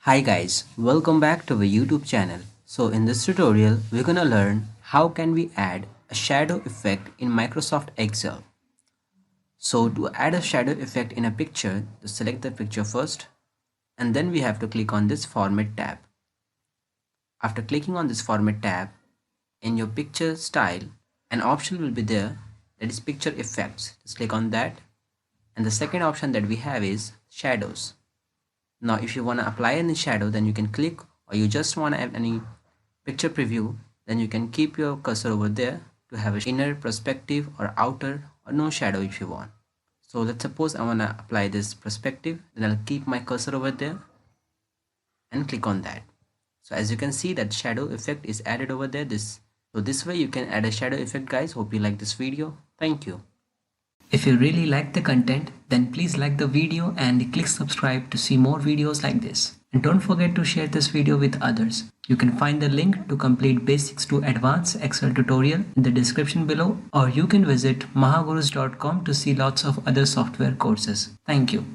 Hi guys, welcome back to our YouTube channel. So in this tutorial, we're gonna learn how can we add a shadow effect in Microsoft Excel. So to add a shadow effect in a picture, just select the picture first and then we have to click on this format tab. After clicking on this format tab, in your picture style, an option will be there that is picture effects. Just click on that, and the second option that we have is shadows. Now if you want to apply any shadow, then you can click, or you just want to have any picture preview, then you can keep your cursor over there to have an inner perspective or outer or no shadow if you want. So let's suppose I want to apply this perspective, then I'll keep my cursor over there and click on that. So as you can see, that shadow effect is added over there. This way you can add a shadow effect, guys. Hope you like this video. Thank you. If you really like the content, then please like the video and click subscribe to see more videos like this. And don't forget to share this video with others. You can find the link to complete basics to advanced Excel tutorial in the description below, or you can visit mahagurus.com to see lots of other software courses. Thank you.